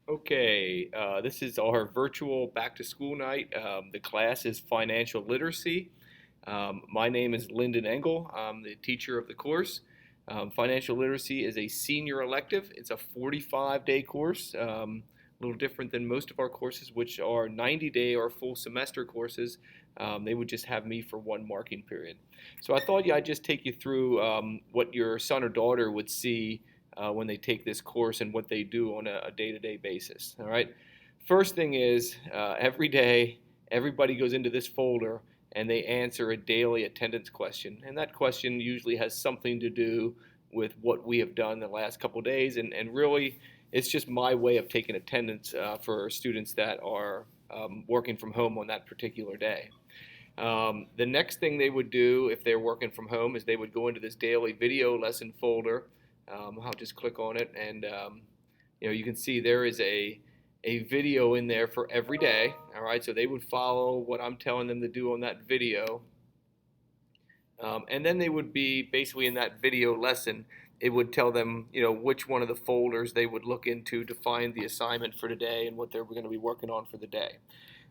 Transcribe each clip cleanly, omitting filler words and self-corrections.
Okay, this is our virtual back to school night. The class is financial literacy. My name is Lyndon Engle. I'm the teacher of the course. Financial literacy is a senior elective. It's a 45-day course, a little different than most of our courses, which are 90-day or full semester courses. They would just have me for one marking period. So I thought, yeah, I'd just take you through what your son or daughter would see when they take this course and what they do on a day-to-day basis. All right. First thing is every day, everybody goes into this folder and they answer a daily attendance question. And that question usually has something to do with what we have done the last couple of days. And really, it's just my way of taking attendance for students that are working from home on that particular day. The next thing they would do if they're working from home is they would go into this daily video lesson folder. I'll just click on it, and you can see there is a video in there for every day. All right, so they would follow what I'm telling them to do on that video, and then they would be basically in that video lesson. It would tell them, which one of the folders they would look into to find the assignment for today and what they're going to be working on for the day.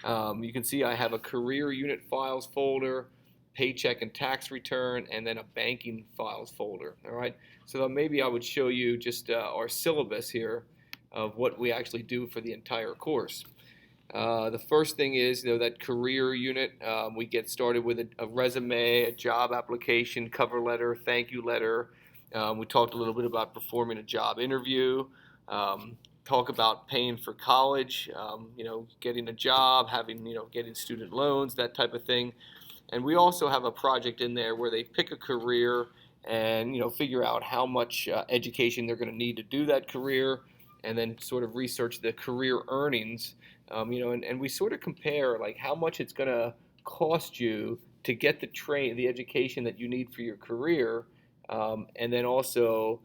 You can see I have a career unit files folder, paycheck and tax return, and then a banking files folder. All right. So maybe I would show you just our syllabus here of what we actually do for the entire course. The first thing is, that career unit. We get started with a resume, a job application, cover letter, thank you letter. We talked a little bit about performing a job interview. Talk about paying for college, getting a job, getting student loans, that type of thing. And we also have a project in there where they pick a career and figure out how much education they're going to need to do that career, and then sort of research the career earnings. And we sort of compare like how much it's going to cost you to get the education that you need for your career, and then also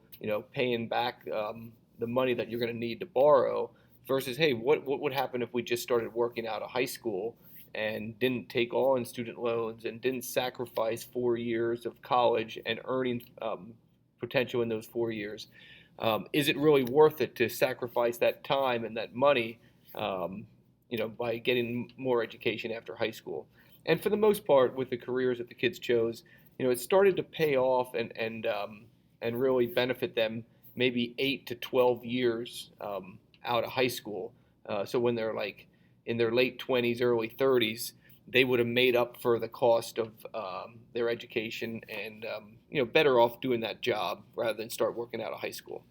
paying back the money that you're going to need to borrow versus, hey, what would happen if we just started working out of high school and didn't take on student loans and didn't sacrifice 4 years of college and earning potential in those 4 years? Is it really worth it to sacrifice that time and that money, by getting more education after high school? And for the most part, with the careers that the kids chose, it started to pay off and really benefit them maybe 8 to 12 years out of high school. So when they're like in their late 20s, early 30s, they would have made up for the cost of their education and better off doing that job rather than start working out of high school.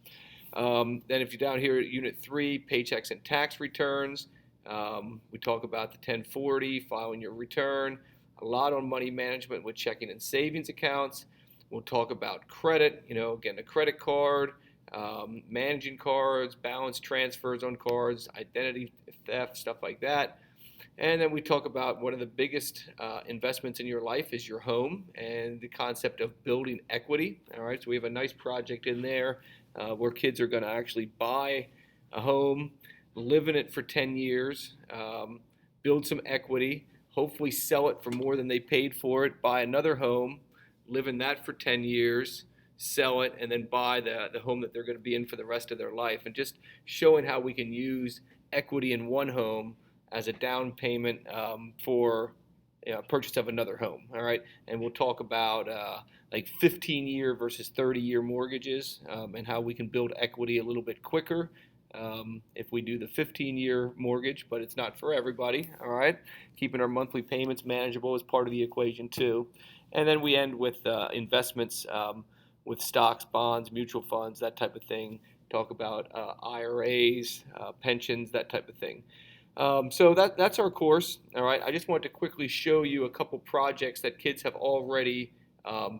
Then if you're down here at Unit 3, paychecks and tax returns, we talk about the 1040, filing your return, a lot on money management with checking and savings accounts. We'll talk about credit, again, a credit card, managing cards, balance transfers on cards, identity theft, stuff like that. And then we talk about one of the biggest investments in your life is your home and the concept of building equity. All right, so we have a nice project in there where kids are going to actually buy a home, live in it for 10 years, build some equity, hopefully sell it for more than they paid for it, buy another home, live in that for 10 years, sell it, and then buy the home that they're going to be in for the rest of their life. And just showing how we can use equity in one home as a down payment for purchase of another home. All right, and we'll talk about like 15-year versus 30-year mortgages and how we can build equity a little bit quicker if we do the 15-year mortgage, but it's not for everybody. All right, keeping our monthly payments manageable is part of the equation too. And then we end with investments with stocks, bonds, mutual funds, that type of thing. Talk about IRAs, pensions, that type of thing. So that's our course. All right. I just wanted to quickly show you a couple projects that kids have already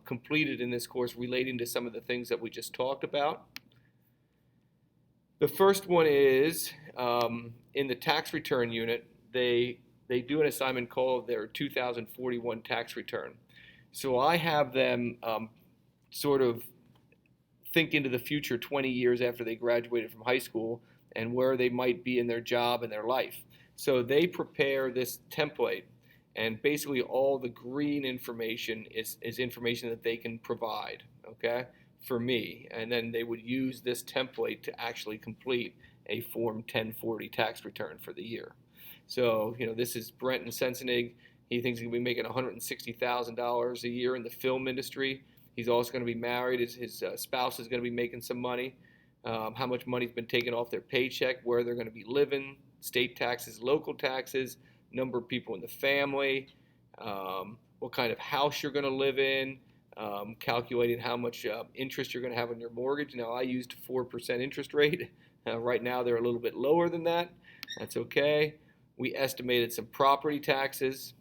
completed in this course relating to some of the things that we just talked about. The first one is in the tax return unit. They do an assignment called their 2041 tax return. So I have them sort of think into the future 20 years after they graduated from high school and where they might be in their job and their life. So they prepare this template, and basically all the green information is information that they can provide, okay? for me, and then they would use this template to actually complete a Form 1040 tax return for the year. So, this is Brent in Sensenig. He thinks he's going to be making $160,000 a year in the film industry. He's also going to be married. His spouse is going to be making some money. How much money's been taken off their paycheck, where they're going to be living, state taxes, local taxes, number of people in the family, what kind of house you're going to live in, calculating how much interest you're going to have on your mortgage. Now, I used 4% interest rate. Right now, they're a little bit lower than that. That's okay. We estimated some property taxes.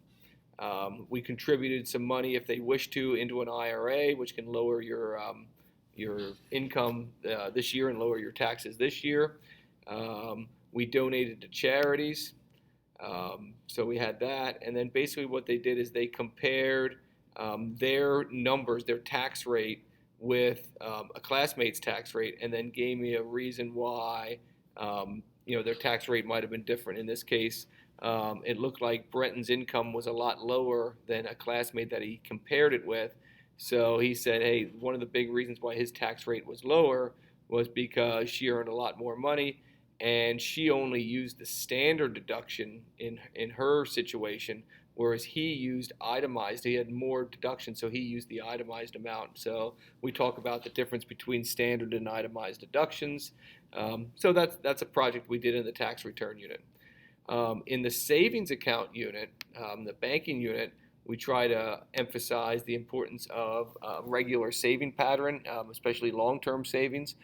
We contributed some money, if they wish to, into an IRA, which can lower your income this year and lower your taxes this year. We donated to charities. So we had that. And then basically what they did is they compared their numbers, their tax rate, with a classmate's tax rate, and then gave me a reason why their tax rate might have been different. In this case, it looked like Brenton's income was a lot lower than a classmate that he compared it with. So he said, hey, one of the big reasons why his tax rate was lower was because she earned a lot more money, and she only used the standard deduction in her situation, whereas he used itemized. He had more deductions, so he used the itemized amount. So we talk about the difference between standard and itemized deductions. So that's a project we did in the tax return unit. In the savings account unit, the banking unit, we try to emphasize the importance of regular saving pattern, especially long-term savings.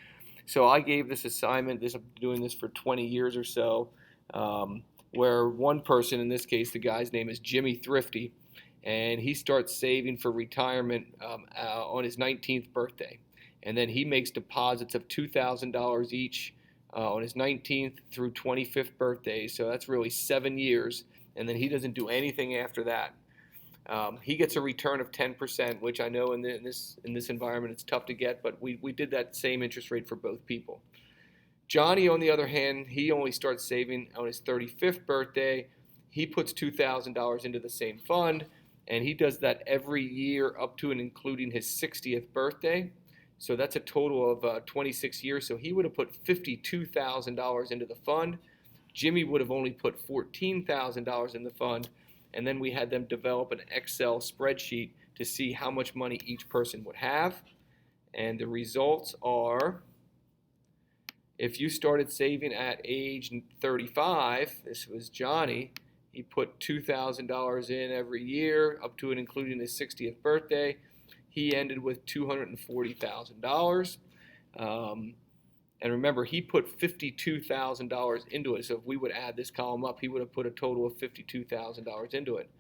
So I gave this assignment, I've been doing this for 20 years or so, where one person, in this case, the guy's name is Jimmy Thrifty, and he starts saving for retirement on his 19th birthday. And then he makes deposits of $2,000 each on his 19th through 25th birthday. So that's really 7 years. And then he doesn't do anything after that. He gets a return of 10%, which I know in this environment it's tough to get, but we did that same interest rate for both people. Johnny, on the other hand, he only starts saving on his 35th birthday. He puts $2,000 into the same fund, and he does that every year up to and including his 60th birthday. So that's a total of 26 years. So he would have put $52,000 into the fund. Jimmy would have only put $14,000 in the fund. And then we had them develop an Excel spreadsheet to see how much money each person would have. And the results are, if you started saving at age 35, this was Johnny, he put $2,000 in every year up to and including his 60th birthday. He ended with $240,000. And remember, he put $52,000 into it. So if we would add this column up, he would have put a total of $52,000 into it.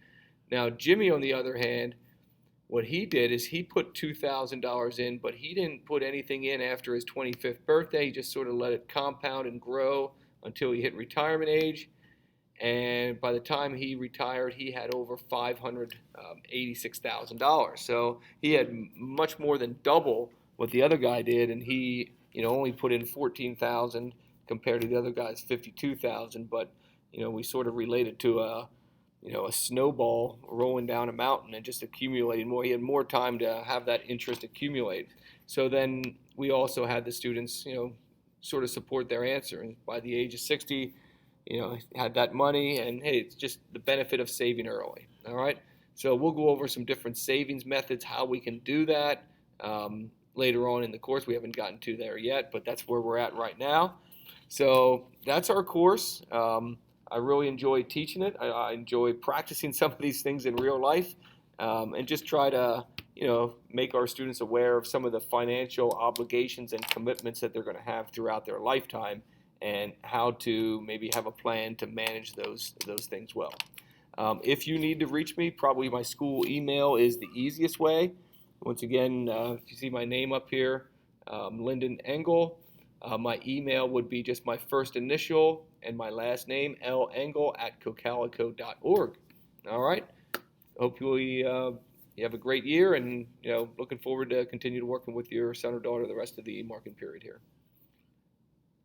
Now, Jimmy, on the other hand, what he did is he put $2,000 in, but he didn't put anything in after his 25th birthday. He just sort of let it compound and grow until he hit retirement age. And by the time he retired, he had over $586,000. So he had much more than double what the other guy did, and he only put in $14,000 compared to the other guy's $52,000. But we sort of related to a snowball rolling down a mountain and just accumulating more. He had more time to have that interest accumulate. So then we also had the students, sort of support their answer. And by the age of 60, had that money, and hey, it's just the benefit of saving early. All right. So we'll go over some different savings methods, how we can do that later on in the course. We haven't gotten to there yet, but that's where we're at right now. So that's our course. I really enjoy teaching it. I enjoy practicing some of these things in real life, and just try to, make our students aware of some of the financial obligations and commitments that they're going to have throughout their lifetime, and how to maybe have a plan to manage those things well. If you need to reach me, probably my school email is the easiest way. Once again, if you see my name up here, Lyndon Engle. My email would be just my first initial and my last name, lengle@cocalico.org. All right. Hopefully you have a great year, and looking forward to continue working with your son or daughter the rest of the marking period here.